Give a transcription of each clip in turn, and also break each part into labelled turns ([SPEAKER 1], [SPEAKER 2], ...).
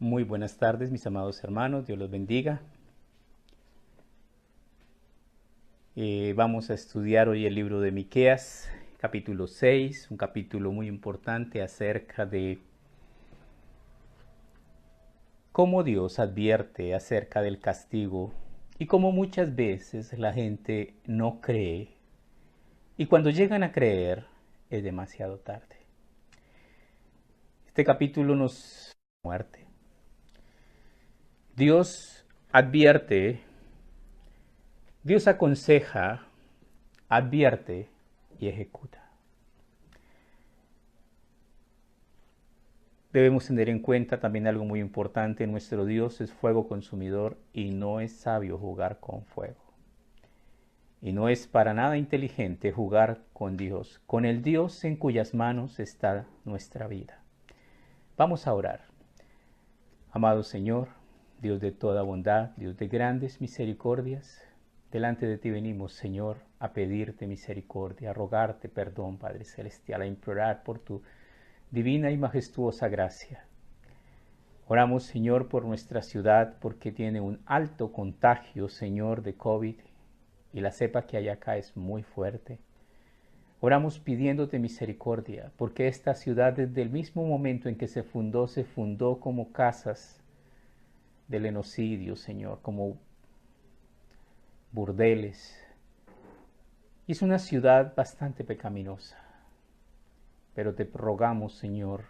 [SPEAKER 1] Muy buenas tardes, mis amados hermanos, Dios los bendiga. Vamos a estudiar hoy el libro de Miqueas, capítulo 6, un capítulo muy importante acerca de cómo Dios advierte acerca del castigo y cómo muchas veces la gente no cree y cuando llegan a creer es demasiado tarde. Este capítulo nos muerte. Dios advierte, Dios aconseja, advierte y ejecuta. Debemos tener en cuenta también algo muy importante: nuestro Dios es fuego consumidor y no es sabio jugar con fuego. Y no es para nada inteligente jugar con Dios, con el Dios en cuyas manos está nuestra vida. Vamos a orar. Amado Señor, Dios de toda bondad, Dios de grandes misericordias, delante de ti venimos, Señor, a pedirte misericordia, a rogarte perdón, Padre Celestial, a implorar por tu divina y majestuosa gracia. Oramos, Señor, por nuestra ciudad, porque tiene un alto contagio, Señor, de COVID, y la cepa que hay acá es muy fuerte. Oramos pidiéndote misericordia, porque esta ciudad desde el mismo momento en que se fundó como casas del genocidio, Señor, como burdeles. Y es una ciudad bastante pecaminosa, pero te rogamos, Señor,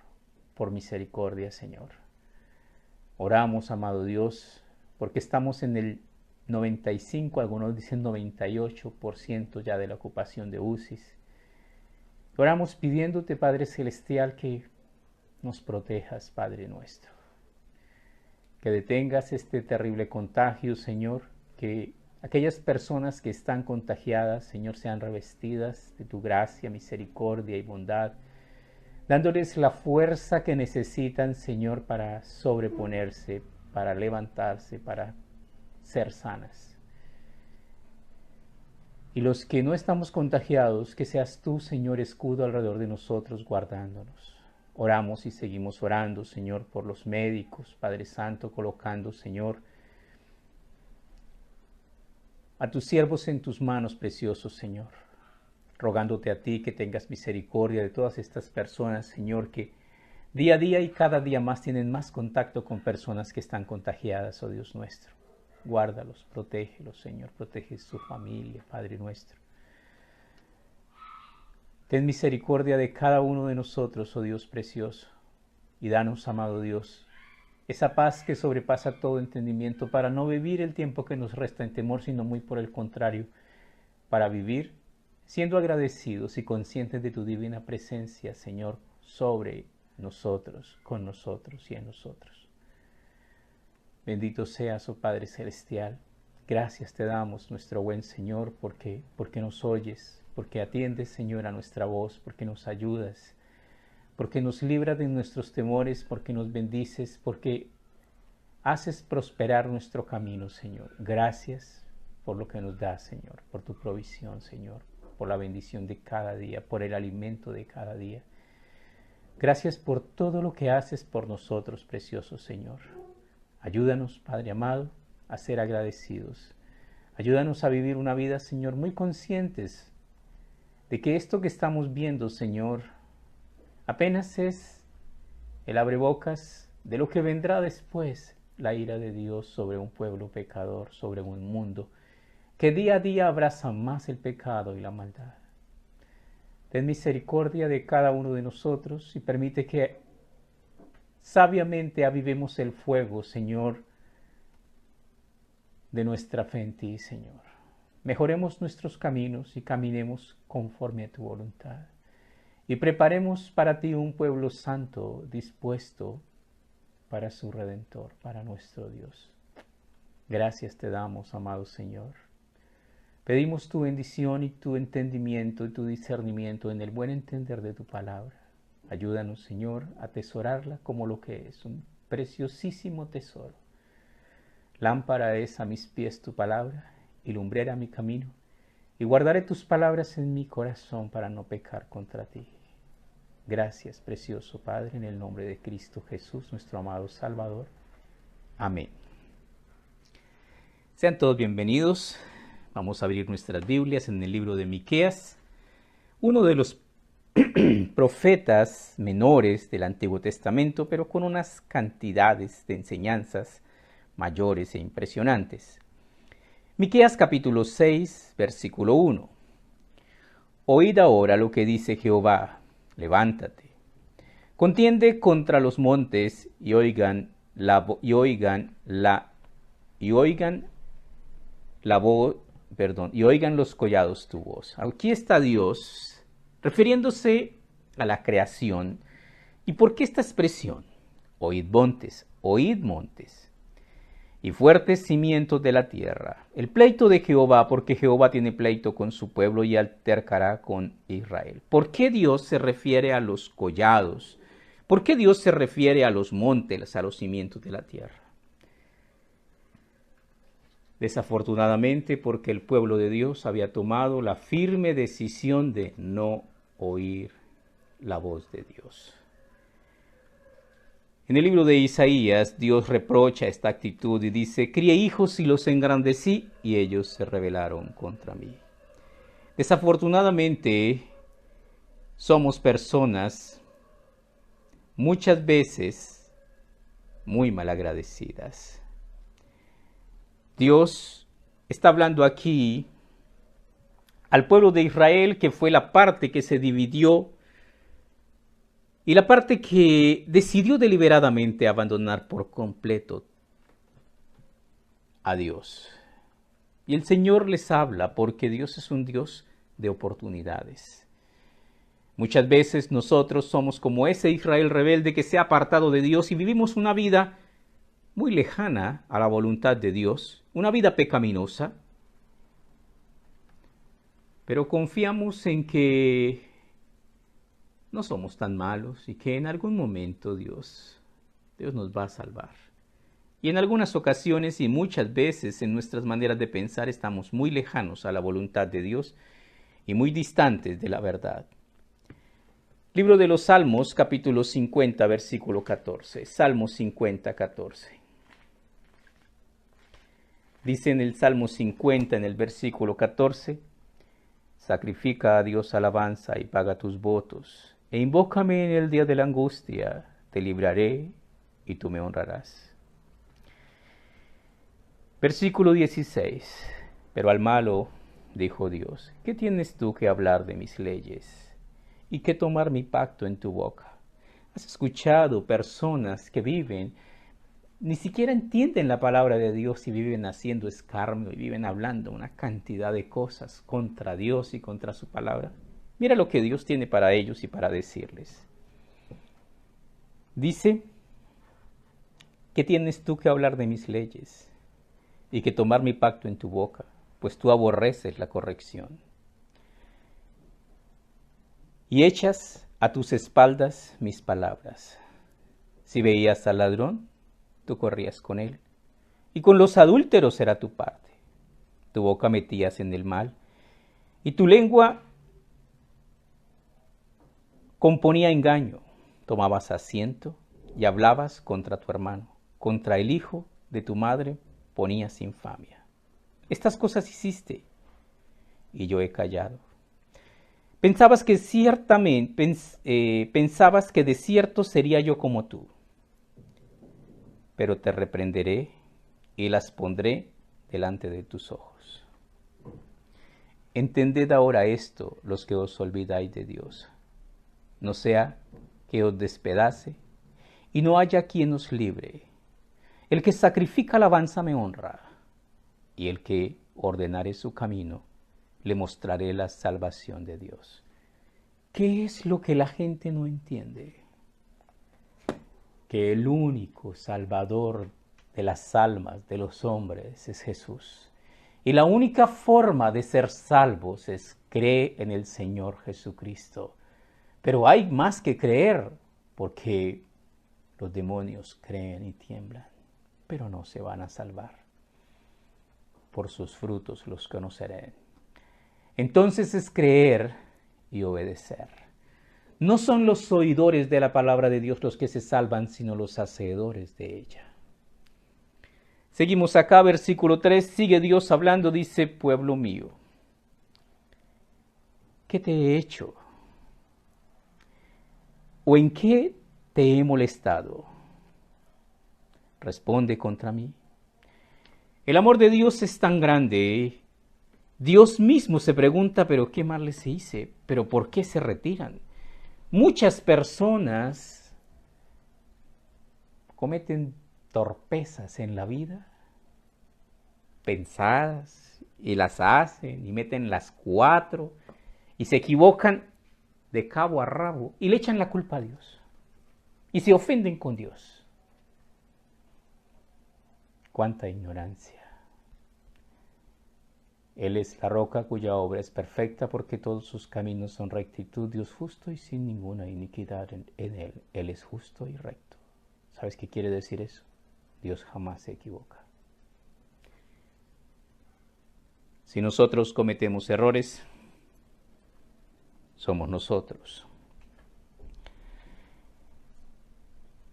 [SPEAKER 1] por misericordia, Señor. Oramos, amado Dios, porque estamos en el 95, algunos dicen 98% ya de la ocupación de UCIs. Oramos pidiéndote, Padre Celestial, que nos protejas, Padre nuestro. Que detengas este terrible contagio, Señor, que aquellas personas que están contagiadas, Señor, sean revestidas de tu gracia, misericordia y bondad, dándoles la fuerza que necesitan, Señor, para sobreponerse, para levantarse, para ser sanas. Y los que no estamos contagiados, que seas tú, Señor, escudo alrededor de nosotros, guardándonos. Oramos y seguimos orando, Señor, por los médicos, Padre Santo, colocando, Señor, a tus siervos en tus manos, preciosos, Señor. Rogándote a ti que tengas misericordia de todas estas personas, Señor, que día a día y cada día más tienen más contacto con personas que están contagiadas, oh Dios nuestro. Guárdalos, protégelos, Señor, protege su familia, Padre nuestro. Ten misericordia de cada uno de nosotros, oh Dios precioso, y danos, amado Dios, esa paz que sobrepasa todo entendimiento para no vivir el tiempo que nos resta en temor, sino muy por el contrario, para vivir siendo agradecidos y conscientes de tu divina presencia, Señor, sobre nosotros, con nosotros y en nosotros. Bendito seas, oh Padre Celestial. Gracias te damos, nuestro buen Señor, porque nos oyes, porque atiendes, Señor, a nuestra voz, porque nos ayudas, porque nos libras de nuestros temores, porque nos bendices, porque haces prosperar nuestro camino, Señor. Gracias por lo que nos das, Señor, por tu provisión, Señor, por la bendición de cada día, por el alimento de cada día. Gracias por todo lo que haces por nosotros, precioso Señor. Ayúdanos, Padre amado, a ser agradecidos. Ayúdanos a vivir una vida, Señor, muy conscientes de que esto que estamos viendo, Señor, apenas es el abrebocas de lo que vendrá después, la ira de Dios sobre un pueblo pecador, sobre un mundo que día a día abraza más el pecado y la maldad. Ten misericordia de cada uno de nosotros y permite que sabiamente avivemos el fuego, Señor, de nuestra fe en ti, Señor. Mejoremos nuestros caminos y caminemos conforme a tu voluntad. Y preparemos para ti un pueblo santo, dispuesto para su Redentor, para nuestro Dios. Gracias te damos, amado Señor. Pedimos tu bendición y tu entendimiento y tu discernimiento en el buen entender de tu palabra. Ayúdanos, Señor, a atesorarla como lo que es, un preciosísimo tesoro. Lámpara es a mis pies tu palabra y lumbrera mi camino, y guardaré tus palabras en mi corazón para no pecar contra ti. Gracias, precioso Padre, en el nombre de Cristo Jesús, nuestro amado Salvador. Amén. Sean todos bienvenidos. Vamos a abrir nuestras Biblias en el libro de Miqueas, uno de los profetas menores del Antiguo Testamento, pero con unas cantidades de enseñanzas mayores e impresionantes. Miqueas capítulo 6, versículo 1. Oíd ahora lo que dice Jehová, levántate, contiende contra los montes y oigan la voz, y oigan los collados tu voz. Aquí está Dios refiriéndose a la creación. ¿Y por qué esta expresión? Oíd montes, y fuertes cimientos de la tierra. El pleito de Jehová, porque Jehová tiene pleito con su pueblo y altercará con Israel. ¿Por qué Dios se refiere a los collados? ¿Por qué Dios se refiere a los montes, a los cimientos de la tierra? Desafortunadamente, porque el pueblo de Dios había tomado la firme decisión de no oír la voz de Dios. En el libro de Isaías, Dios reprocha esta actitud y dice: crié hijos y los engrandecí, y ellos se rebelaron contra mí. Desafortunadamente, somos personas muchas veces muy malagradecidas. Dios está hablando aquí al pueblo de Israel, que fue la parte que se dividió y la parte que decidió deliberadamente abandonar por completo a Dios. Y el Señor les habla porque Dios es un Dios de oportunidades. Muchas veces nosotros somos como ese Israel rebelde que se ha apartado de Dios y vivimos una vida muy lejana a la voluntad de Dios, una vida pecaminosa, pero confiamos en que no somos tan malos y que en algún momento Dios nos va a salvar. Y en algunas ocasiones y muchas veces en nuestras maneras de pensar estamos muy lejanos a la voluntad de Dios y muy distantes de la verdad. Libro de los Salmos, capítulo 50, versículo 14. Salmo 50, 14. Dice en el Salmo 50, en el versículo 14, sacrifica a Dios alabanza y paga tus votos, e invócame en el día de la angustia, te libraré y tú me honrarás. Versículo 16, pero al malo dijo Dios: ¿qué tienes tú que hablar de mis leyes y que tomar mi pacto en tu boca? ¿Has escuchado personas que viven, ni siquiera entienden la palabra de Dios y viven haciendo escarnio y viven hablando una cantidad de cosas contra Dios y contra su palabra? Mira lo que Dios tiene para ellos y para decirles. Dice: ¿qué tienes tú que hablar de mis leyes y que tomar mi pacto en tu boca? Pues tú aborreces la corrección. Y echas a tus espaldas mis palabras. Si veías al ladrón, tú corrías con él, y con los adúlteros era tu parte. Tu boca metías en el mal, y tu lengua componía engaño. Tomabas asiento y hablabas contra tu hermano, contra el hijo de tu madre ponías infamia. Estas cosas hiciste, y yo he callado. Pensabas que de cierto sería yo como tú, pero te reprenderé y las pondré delante de tus ojos. Entended ahora esto, los que os olvidáis de Dios, no sea que os despedace y no haya quien os libre. El que sacrifica alabanza me honra, y el que ordenare su camino, le mostraré la salvación de Dios. ¿Qué es lo que la gente no entiende? Que el único Salvador de las almas de los hombres es Jesús. Y la única forma de ser salvos es creer en el Señor Jesucristo. Pero hay más que creer, porque los demonios creen y tiemblan, pero no se van a salvar. Por sus frutos los conocerán. Entonces es creer y obedecer. No son los oidores de la palabra de Dios los que se salvan, sino los hacedores de ella. Seguimos acá, versículo 3, sigue Dios hablando, dice, pueblo mío, ¿qué te he hecho? ¿O en qué te he molestado? Responde contra mí. El amor de Dios es tan grande. Dios mismo se pregunta, pero ¿qué mal les hice? ¿Pero por qué se retiran? Muchas personas cometen torpezas en la vida, pensadas, y las hacen, y meten las cuatro, y se equivocan de cabo a rabo, y le echan la culpa a Dios, y se ofenden con Dios. ¡Cuánta ignorancia! Él es la roca cuya obra es perfecta, porque todos sus caminos son rectitud, Dios justo y sin ninguna iniquidad en él. Él es justo y recto. ¿Sabes qué quiere decir eso? Dios jamás se equivoca. Si nosotros cometemos errores, somos nosotros.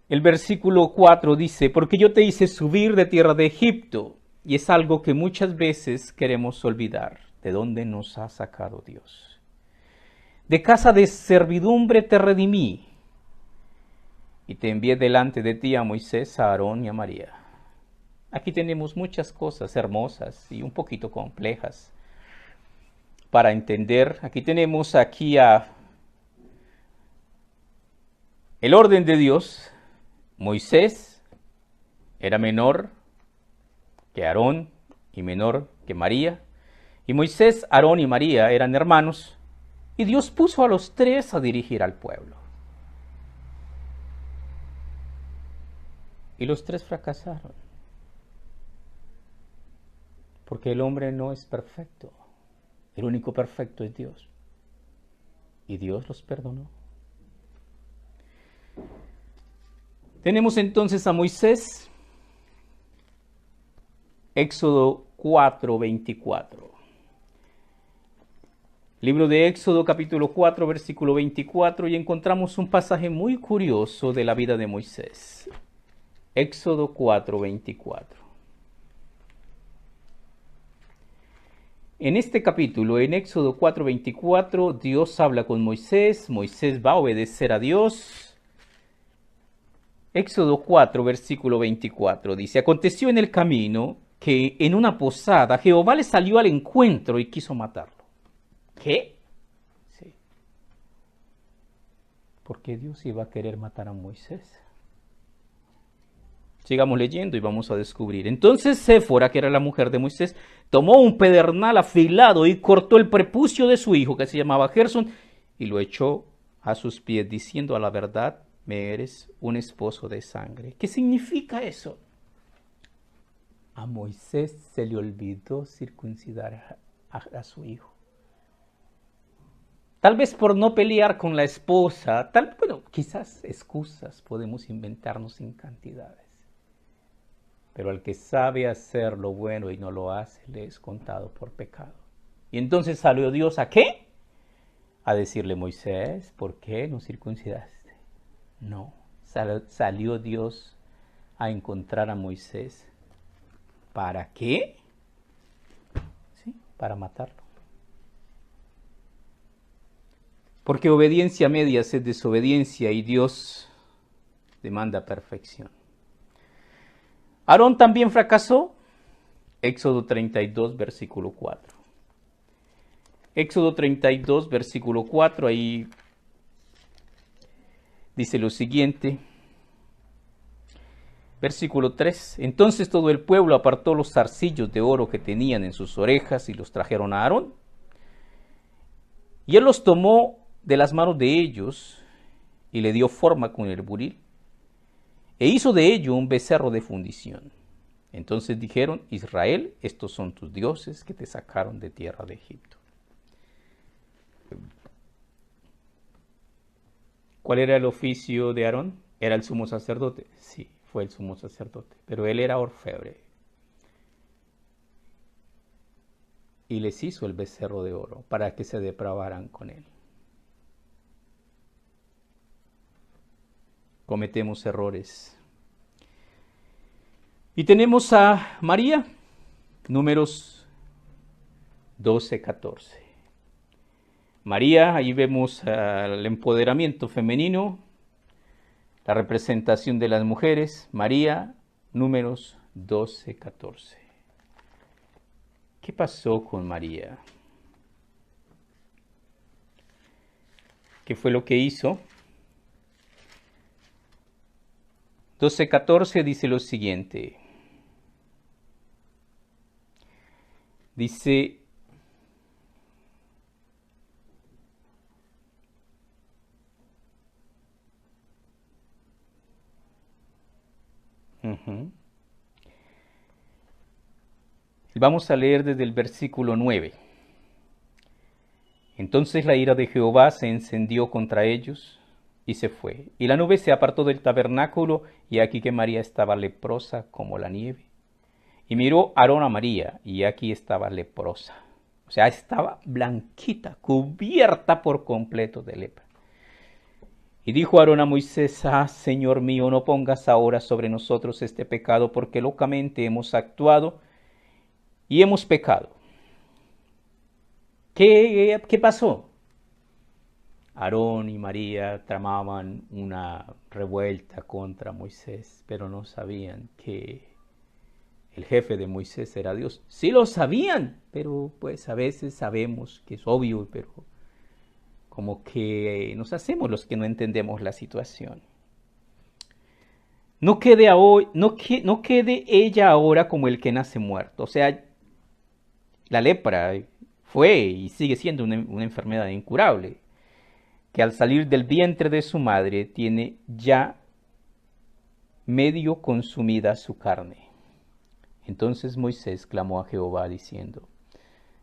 [SPEAKER 1] El versículo 4 dice, porque yo te hice subir de tierra de Egipto, y es algo que muchas veces queremos olvidar, de dónde nos ha sacado Dios. De casa de servidumbre te redimí, y te envié delante de ti a Moisés, a Aarón y a María. Aquí tenemos muchas cosas hermosas y un poquito complejas para entender. Aquí tenemos el orden de Dios. Moisés era menor que Aarón y menor que María. Y Moisés, Aarón y María eran hermanos. Y Dios puso a los tres a dirigir al pueblo. Y los tres fracasaron. Porque el hombre no es perfecto. El único perfecto es Dios. Y Dios los perdonó. Tenemos entonces a Moisés. Éxodo 4:24. Libro de Éxodo capítulo 4, versículo 24, y encontramos un pasaje muy curioso de la vida de Moisés. Éxodo 4:24. En este capítulo, en Éxodo 4:24, Dios habla con Moisés, Moisés va a obedecer a Dios. Éxodo 4, versículo 24 dice, aconteció en el camino que en una posada Jehová le salió al encuentro y quiso matarlo. ¿Qué? Sí. Porque Dios iba a querer matar a Moisés. Sigamos leyendo y vamos a descubrir. Entonces Séfora, que era la mujer de Moisés, tomó un pedernal afilado y cortó el prepucio de su hijo, que se llamaba Gersón, y lo echó a sus pies, diciendo a la verdad, me eres un esposo de sangre. ¿Qué significa eso? A Moisés se le olvidó circuncidar a su hijo. Tal vez por no pelear con la esposa, quizás excusas podemos inventarnos sin cantidades. Pero al que sabe hacer lo bueno y no lo hace, le es contado por pecado. Y entonces salió Dios ¿a qué? A decirle, Moisés, ¿por qué no circuncidaste? No, salió Dios a encontrar a Moisés. ¿Para qué? Sí, para matarlo. Porque obediencia a medias es desobediencia y Dios demanda perfección. Aarón también fracasó. Éxodo 32, versículo 4. Éxodo 32, versículo 4, ahí dice lo siguiente. Versículo 3. Entonces todo el pueblo apartó los zarcillos de oro que tenían en sus orejas y los trajeron a Aarón. Y él los tomó de las manos de ellos y le dio forma con el buril. E hizo de ello un becerro de fundición. Entonces dijeron, Israel, estos son tus dioses que te sacaron de tierra de Egipto. ¿Cuál era el oficio de Aarón? ¿Era el sumo sacerdote? Sí, fue el sumo sacerdote, pero él era orfebre. Y les hizo el becerro de oro para que se depravaran con él. cometemos errores. Y tenemos a María, números 12, 14. María, ahí vemos el empoderamiento femenino, la representación de las mujeres. María, números 12, 14. ¿Qué pasó con María? ¿Qué fue lo que hizo? 12:14 dice lo siguiente. Dice, vamos a leer desde el versículo 9. Entonces la ira de Jehová se encendió contra ellos y se fue. Y la nube se apartó del tabernáculo, y aquí que María estaba leprosa como la nieve. Y miró Aarón a María, y aquí estaba leprosa. O sea, estaba blanquita, cubierta por completo de lepra. Y dijo Aarón a Moisés, Señor mío, no pongas ahora sobre nosotros este pecado, porque locamente hemos actuado y hemos pecado. ¿Qué pasó? Aarón y María tramaban una revuelta contra Moisés, pero no sabían que el jefe de Moisés era Dios. Sí lo sabían, pero pues a veces sabemos que es obvio, pero como que nos hacemos los que no entendemos la situación. No quede ella ahora como el que nace muerto. O sea, la lepra fue y sigue siendo una enfermedad incurable, que al salir del vientre de su madre tiene ya medio consumida su carne. Entonces Moisés clamó a Jehová diciendo,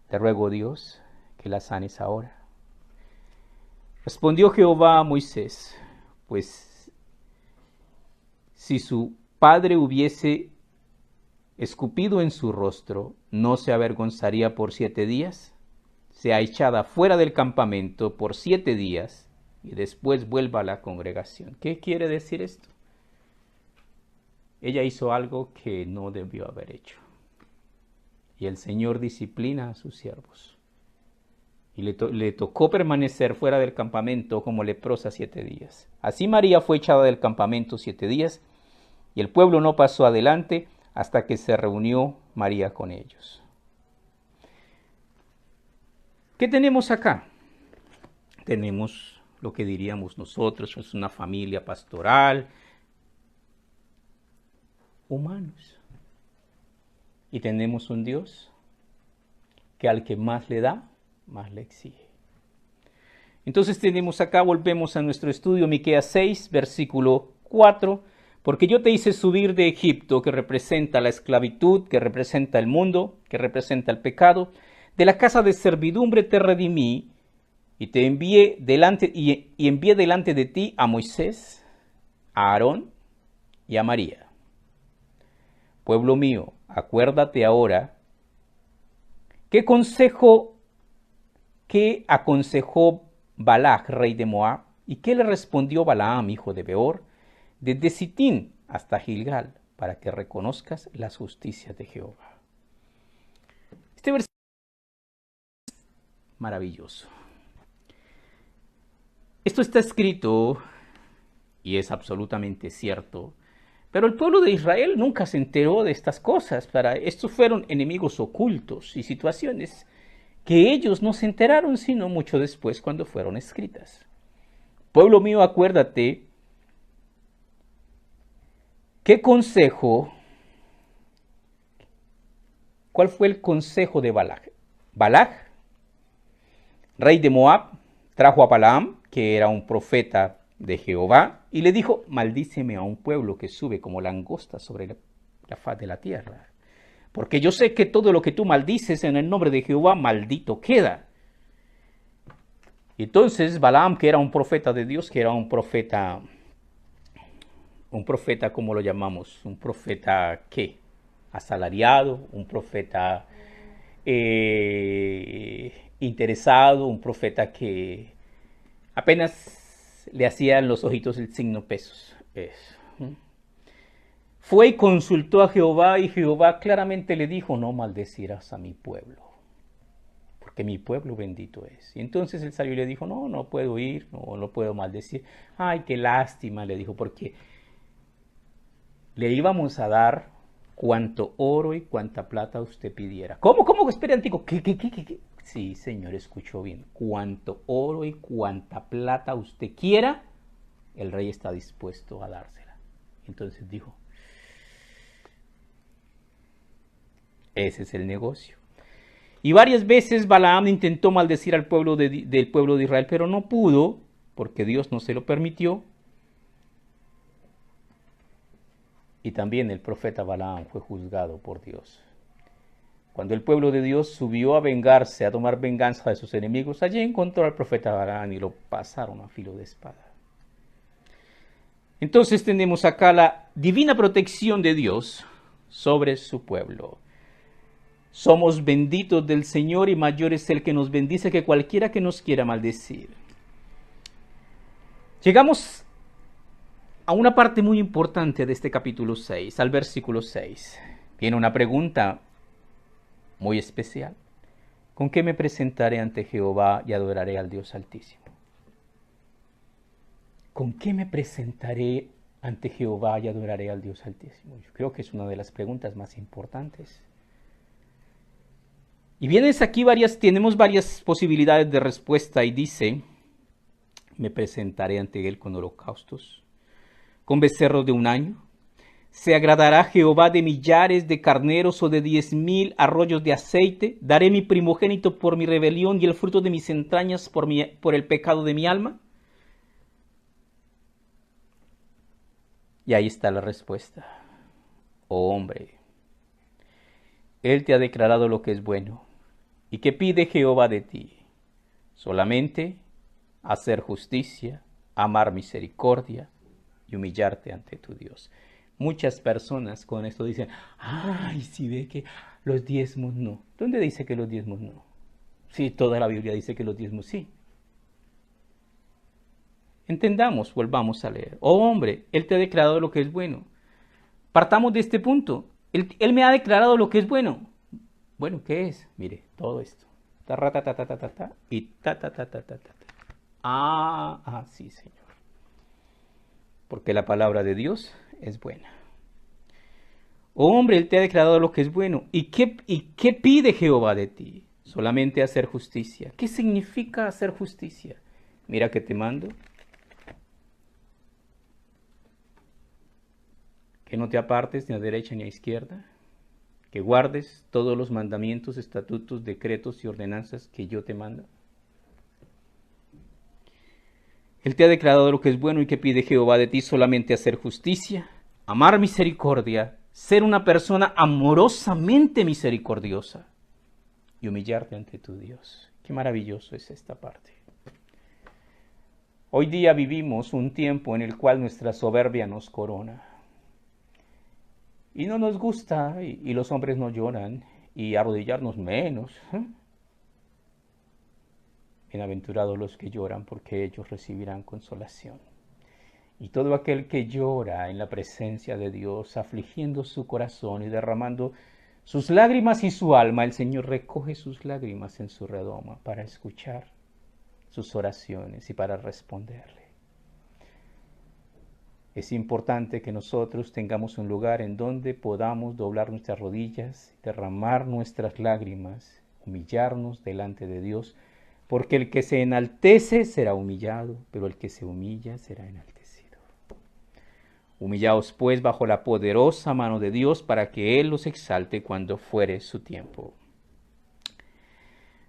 [SPEAKER 1] te ruego, Dios, que la sanes ahora. Respondió Jehová a Moisés, pues si su padre hubiese escupido en su rostro, ¿no se avergonzaría por 7 días? Sea echada fuera del campamento por 7 días y después vuelva a la congregación. ¿Qué quiere decir esto? Ella hizo algo que no debió haber hecho. Y el Señor disciplina a sus siervos. Y le tocó permanecer fuera del campamento como leprosa 7 días. Así María fue echada del campamento 7 días, y el pueblo no pasó adelante hasta que se reunió María con ellos. ¿Qué tenemos acá? Tenemos lo que diríamos nosotros, es una familia pastoral, humanos. Y tenemos un Dios que al que más le da, más le exige. Entonces tenemos acá, volvemos a nuestro estudio, Miqueas 6, versículo 4, porque yo te hice subir de Egipto, que representa la esclavitud, que representa el mundo, que representa el pecado, de la casa de servidumbre te redimí, y te envié delante, y envié delante de ti a Moisés, a Aarón y a María. Pueblo mío, acuérdate ahora, ¿qué aconsejó Balac, rey de Moab? ¿Y qué le respondió Balaam, hijo de Beor? Desde Sitín hasta Gilgal, para que reconozcas las justicias de Jehová. Este versículo es maravilloso. Esto está escrito y es absolutamente cierto, pero el pueblo de Israel nunca se enteró de estas cosas. Estos fueron enemigos ocultos y situaciones que ellos no se enteraron sino mucho después cuando fueron escritas. Pueblo mío, acuérdate, ¿cuál fue el consejo de Balac? Balac, rey de Moab, trajo a Balaam, que era un profeta de Jehová, y le dijo, maldíceme a un pueblo que sube como langosta sobre la faz de la tierra. Porque yo sé que todo lo que tú maldices en el nombre de Jehová, maldito queda. Entonces Balaam, que era un profeta de Dios, que era un profeta, ¿cómo lo llamamos? Un profeta, ¿qué? Asalariado, un profeta interesado, un profeta que apenas le hacían los ojitos el signo pesos. Eso. Fue y consultó a Jehová, y Jehová claramente le dijo: no maldecirás a mi pueblo, porque mi pueblo bendito es. Y entonces él salió y le dijo: no puedo ir, no puedo maldecir. Ay, qué lástima, le dijo, porque le íbamos a dar cuanto oro y cuanta plata usted pidiera. ¿Cómo? Espere, Antico. ¿Qué? Sí, señor, escuchó bien. Cuanto oro y cuanta plata usted quiera, el rey está dispuesto a dársela. Entonces dijo: ese es el negocio. Y varias veces Balaam intentó maldecir al pueblo del pueblo de Israel, pero no pudo, porque Dios no se lo permitió. Y también el profeta Balaam fue juzgado por Dios. Cuando el pueblo de Dios subió a vengarse, a tomar venganza de sus enemigos, allí encontró al profeta Balaam y lo pasaron a filo de espada. Entonces tenemos acá la divina protección de Dios sobre su pueblo. Somos benditos del Señor, y mayor es el que nos bendice que cualquiera que nos quiera maldecir. Llegamos a una parte muy importante de este capítulo 6, al versículo 6. Viene una pregunta muy especial. ¿Con qué me presentaré ante Jehová y adoraré al Dios Altísimo? ¿Con qué me presentaré ante Jehová y adoraré al Dios Altísimo? Yo creo que es una de las preguntas más importantes. Y vienes aquí tenemos varias posibilidades de respuesta, y dice: me presentaré ante él con holocaustos, con becerros de un año. ¿Se agradará Jehová de millares de carneros o de 10,000 arroyos de aceite? ¿Daré mi primogénito por mi rebelión y el fruto de mis entrañas por el pecado de mi alma? Y ahí está la respuesta. Oh hombre, Él te ha declarado lo que es bueno. ¿Y qué pide Jehová de ti? Solamente hacer justicia, amar misericordia y humillarte ante tu Dios. Muchas personas con esto dicen: ay, si ve que los diezmos no. ¿Dónde dice que los diezmos no? Sí, toda la Biblia dice que los diezmos sí. Entendamos, volvamos a leer. Oh hombre, Él te ha declarado lo que es bueno. Partamos de este punto. Él me ha declarado lo que es bueno. Bueno, ¿qué es? Mire, todo esto. Y sí, Señor. Porque la palabra de Dios es buena. Oh hombre, Él te ha declarado lo que es bueno. ¿Y qué pide Jehová de ti? Solamente hacer justicia. ¿Qué significa hacer justicia? Mira que te mando. Que no te apartes ni a derecha ni a izquierda. Que guardes todos los mandamientos, estatutos, decretos y ordenanzas que yo te mando. Él te ha declarado lo que es bueno, y que pide Jehová de ti: solamente hacer justicia, amar misericordia, ser una persona amorosamente misericordiosa y humillarte ante tu Dios. Qué maravilloso es esta parte. Hoy día vivimos un tiempo en el cual nuestra soberbia nos corona. Y no nos gusta, y los hombres no lloran, y arrodillarnos menos. Bienaventurados los que lloran, porque ellos recibirán consolación. Y todo aquel que llora en la presencia de Dios, afligiendo su corazón y derramando sus lágrimas y su alma, el Señor recoge sus lágrimas en su redoma para escuchar sus oraciones y para responderle. Es importante que nosotros tengamos un lugar en donde podamos doblar nuestras rodillas, derramar nuestras lágrimas, humillarnos delante de Dios, porque el que se enaltece será humillado, pero el que se humilla será enaltecido. Humillaos pues bajo la poderosa mano de Dios, para que Él los exalte cuando fuere su tiempo.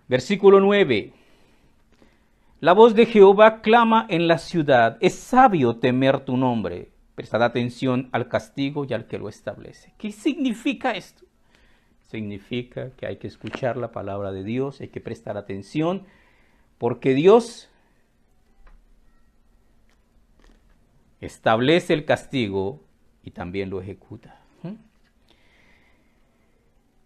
[SPEAKER 1] Versículo 9. La voz de Jehová clama en la ciudad. Es sabio temer tu nombre. Prestad atención al castigo y al que lo establece. ¿Qué significa esto? Significa que hay que escuchar la palabra de Dios, hay que prestar atención, porque Dios establece el castigo y también lo ejecuta.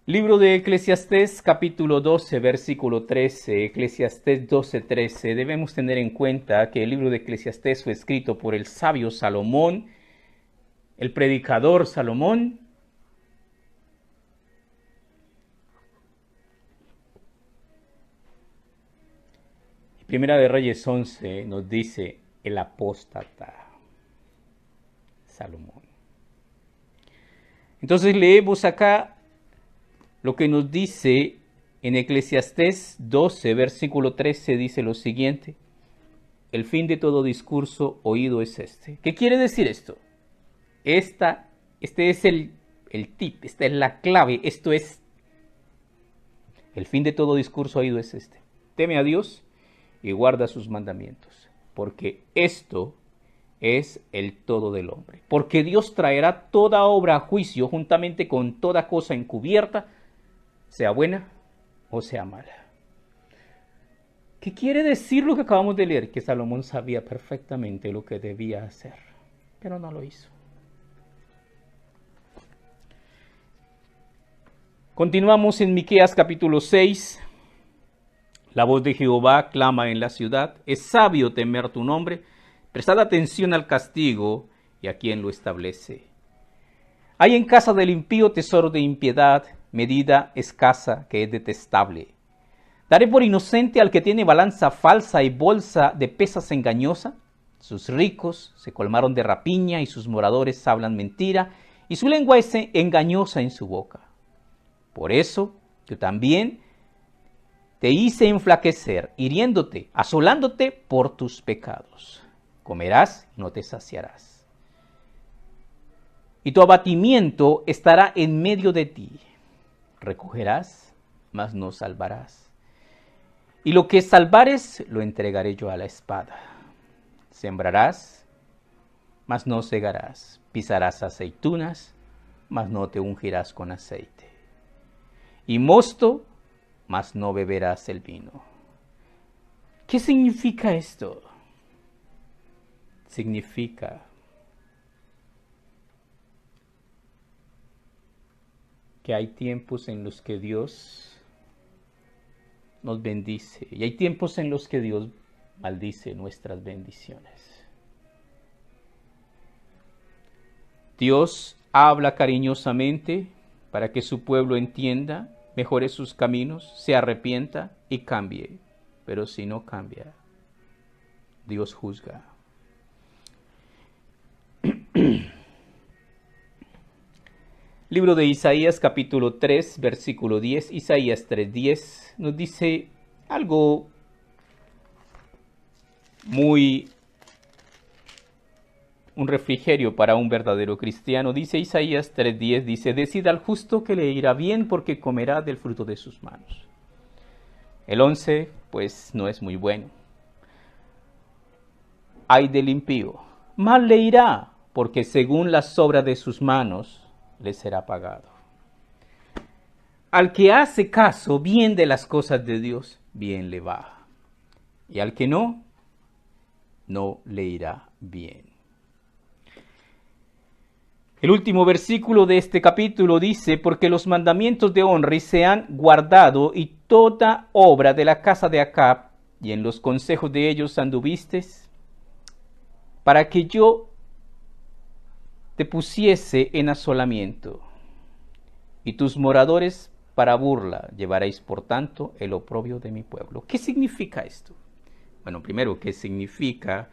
[SPEAKER 1] Libro de Eclesiastés, capítulo 12, versículo 13, Eclesiastés 12, 13. Debemos tener en cuenta que el libro de Eclesiastés fue escrito por el sabio Salomón, el predicador Salomón, Primera de Reyes 11 nos dice el apóstata Salomón. Entonces leemos acá lo que nos dice en Eclesiastés 12, versículo 13, dice lo siguiente: el fin de todo discurso oído es este. ¿Qué quiere decir esto? Este es el tip, esta es la clave, esto es, el fin de todo discurso oído es este: teme a Dios y guarda sus mandamientos, porque esto es el todo del hombre. Porque Dios traerá toda obra a juicio juntamente con toda cosa encubierta, sea buena o sea mala. ¿Qué quiere decir lo que acabamos de leer? Que Salomón sabía perfectamente lo que debía hacer, pero no lo hizo. Continuamos en Miqueas capítulo 6. La voz de Jehová clama en la ciudad. Es sabio temer tu nombre. Prestad atención al castigo y a quien lo establece. Hay en casa del impío tesoro de impiedad, medida escasa que es detestable. ¿Daré por inocente al que tiene balanza falsa y bolsa de pesas engañosa? Sus ricos se colmaron de rapiña y sus moradores hablan mentira, y su lengua es engañosa en su boca. Por eso yo también te hice enflaquecer, hiriéndote, asolándote por tus pecados. Comerás y no te saciarás. Y tu abatimiento estará en medio de ti. Recogerás, mas no salvarás. Y lo que salvares lo entregaré yo a la espada. Sembrarás, mas no segarás. Pisarás aceitunas, mas no te ungirás con aceite. Y mosto, mas no beberás el vino. ¿Qué significa esto? Significa que hay tiempos en los que Dios nos bendice y hay tiempos en los que Dios maldice nuestras bendiciones. Dios habla cariñosamente para que su pueblo entienda, mejore sus caminos, se arrepienta y cambie. Pero si no cambia, Dios juzga. Libro de Isaías capítulo 3, versículo 10, Isaías 3:10 nos dice algo un refrigerio para un verdadero cristiano. Dice Isaías 3:10, dice: decida al justo que le irá bien porque comerá del fruto de sus manos. El 11, pues no es muy bueno. Ay del impío, mal le irá, porque según las obras de sus manos le será pagado. Al que hace caso bien de las cosas de Dios, bien le va. Y al que no, no le irá bien. El último versículo de este capítulo dice: porque los mandamientos de Onri se han guardado y toda obra de la casa de Acab, y en los consejos de ellos anduviste, para que yo te pusiese en asolamiento, y tus moradores para burla llevaréis por tanto el oprobio de mi pueblo. ¿Qué significa esto? Bueno, primero, ¿qué significa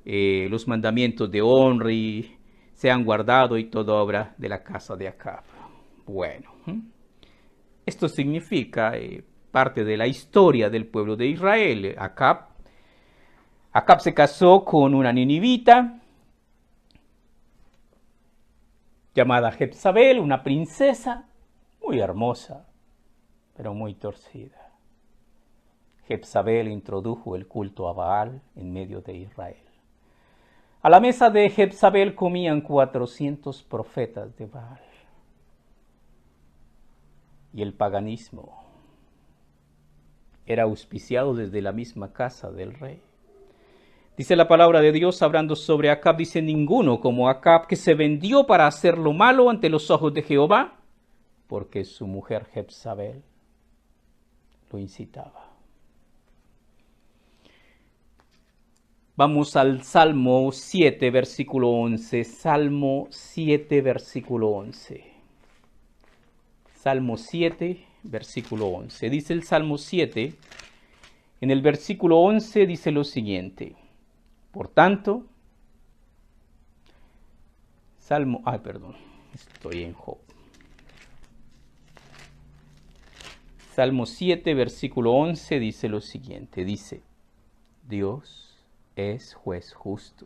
[SPEAKER 1] los mandamientos de Onri se han guardado y toda obra de la casa de Acab? Bueno, esto significa parte de la historia del pueblo de Israel. Acab se casó con una ninivita llamada Jezabel, una princesa muy hermosa, pero muy torcida. Jezabel introdujo el culto a Baal en medio de Israel. A la mesa de Jezabel comían 400 profetas de Baal. Y el paganismo era auspiciado desde la misma casa del rey. Dice la palabra de Dios, hablando sobre Acab, dice: ninguno como Acab, que se vendió para hacer lo malo ante los ojos de Jehová, porque su mujer Jezabel lo incitaba. Vamos al Salmo 7, versículo 11. Salmo 7, versículo 11. Salmo 7, versículo 11. Dice el Salmo 7, en el versículo 11 dice lo siguiente. Por tanto, estoy en Job. Salmo 7, versículo 11 dice lo siguiente. Dice, Dios es juez justo.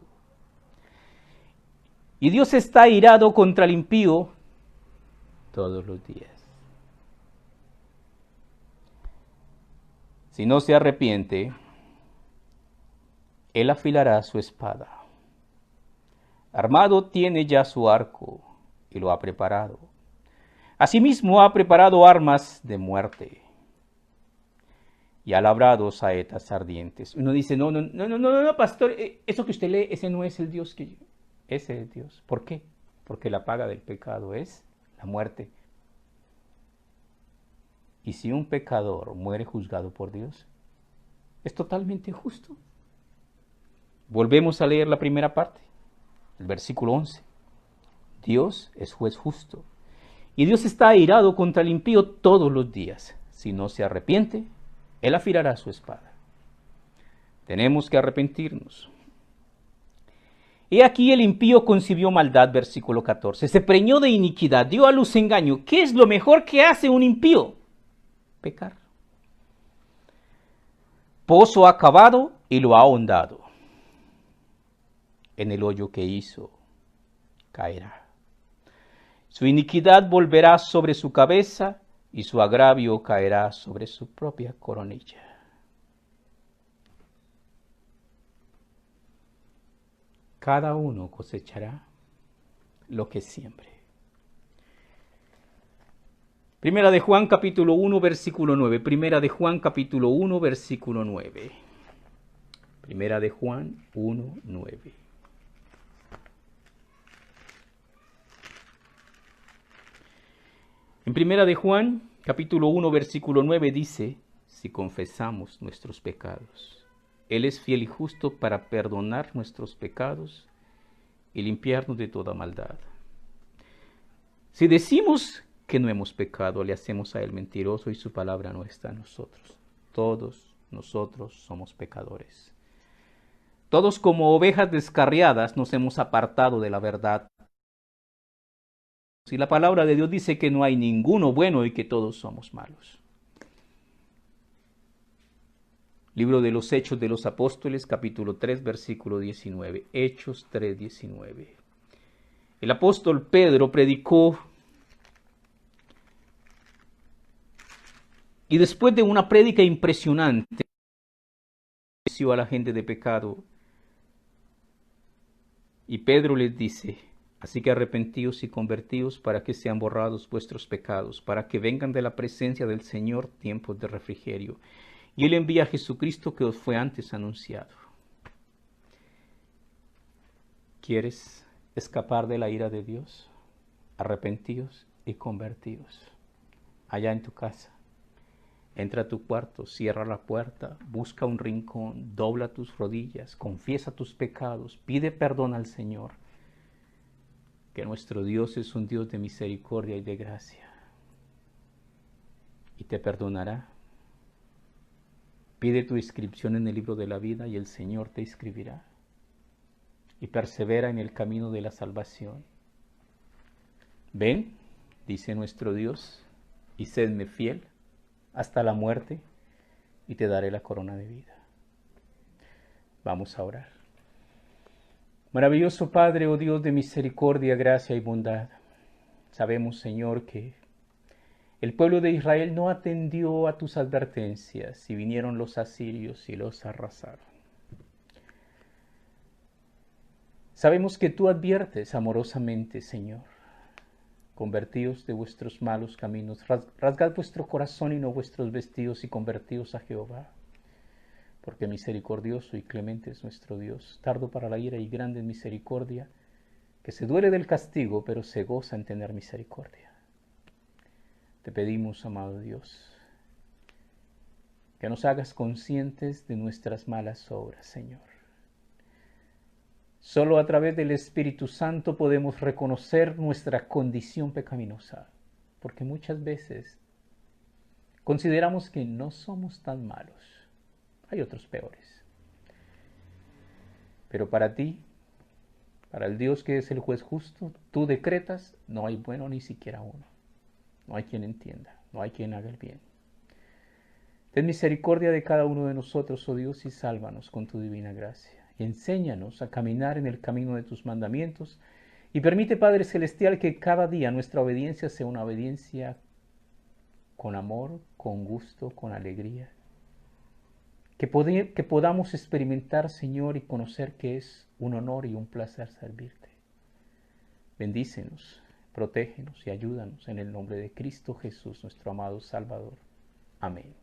[SPEAKER 1] Y Dios está airado contra el impío todos los días. Si no se arrepiente, él afilará su espada. Armado tiene ya su arco y lo ha preparado. Asimismo ha preparado armas de muerte y ha labrado saetas ardientes. Uno dice, no, pastor, eso que usted lee, ese no es el Dios que yo... Ese es Dios. ¿Por qué? Porque la paga del pecado es la muerte. Y si un pecador muere juzgado por Dios, es totalmente justo. Volvemos a leer la primera parte, el versículo 11. Dios es juez justo. Y Dios está airado contra el impío todos los días. Si no se arrepiente, él afilará su espada. Tenemos que arrepentirnos. He aquí el impío concibió maldad, versículo 14. Se preñó de iniquidad, dio a luz engaño. ¿Qué es lo mejor que hace un impío? Pecar. Pozo ha cavado y lo ha ahondado. En el hoyo que hizo, caerá. Su iniquidad volverá sobre su cabeza y su agravio caerá sobre su propia coronilla. Cada uno cosechará lo que siembre. Primera de Juan capítulo 1 versículo 9. Primera de Juan capítulo 1 versículo 9. Primera de Juan 1, 9. En Primera de Juan capítulo 1 versículo 9 dice, si confesamos nuestros pecados, Él es fiel y justo para perdonar nuestros pecados y limpiarnos de toda maldad. Si decimos que no hemos pecado, le hacemos a Él mentiroso y su palabra no está en nosotros. Todos nosotros somos pecadores. Todos como ovejas descarriadas nos hemos apartado de la verdad. Y la palabra de Dios dice que no hay ninguno bueno y que todos somos malos. Libro de los Hechos de los Apóstoles, capítulo 3, versículo 19. Hechos 3, 19. El apóstol Pedro predicó y después de una prédica impresionante, a la gente de pecado. Y Pedro les dice, así que arrepentíos y convertíos para que sean borrados vuestros pecados, para que vengan de la presencia del Señor tiempos de refrigerio. Y Él envía a Jesucristo que os fue antes anunciado. ¿Quieres escapar de la ira de Dios? Arrepentíos y convertíos. Allá en tu casa. Entra a tu cuarto, cierra la puerta, busca un rincón, dobla tus rodillas, confiesa tus pecados, pide perdón al Señor. Que nuestro Dios es un Dios de misericordia y de gracia. Y te perdonará. Pide tu inscripción en el libro de la vida y el Señor te inscribirá. Y persevera en el camino de la salvación. Ven, dice nuestro Dios, y sedme fiel hasta la muerte, y te daré la corona de vida. Vamos a orar. Maravilloso Padre, oh Dios de misericordia, gracia y bondad, sabemos, Señor, que el pueblo de Israel no atendió a tus advertencias y vinieron los asirios y los arrasaron. Sabemos que tú adviertes amorosamente, Señor. Convertíos de vuestros malos caminos, rasgad vuestro corazón y no vuestros vestidos y convertíos a Jehová. Porque misericordioso y clemente es nuestro Dios, tardo para la ira y grande en misericordia, que se duele del castigo, pero se goza en tener misericordia. Te pedimos, amado Dios, que nos hagas conscientes de nuestras malas obras, Señor, Solo a través del Espíritu Santo podemos reconocer nuestra condición pecaminosa, porque muchas veces consideramos que no somos tan malos. Hay otros peores. Pero para ti, para el Dios que es el juez justo, tú decretas, no hay bueno ni siquiera uno. No hay quien entienda, no hay quien haga el bien. Ten misericordia de cada uno de nosotros, oh Dios, y sálvanos con tu divina gracia. Enséñanos a caminar en el camino de tus mandamientos y permite, Padre Celestial, que cada día nuestra obediencia sea una obediencia con amor, con gusto, con alegría. Que podamos experimentar, Señor, y conocer que es un honor y un placer servirte. Bendícenos, protégenos y ayúdanos en el nombre de Cristo Jesús, nuestro amado Salvador. Amén.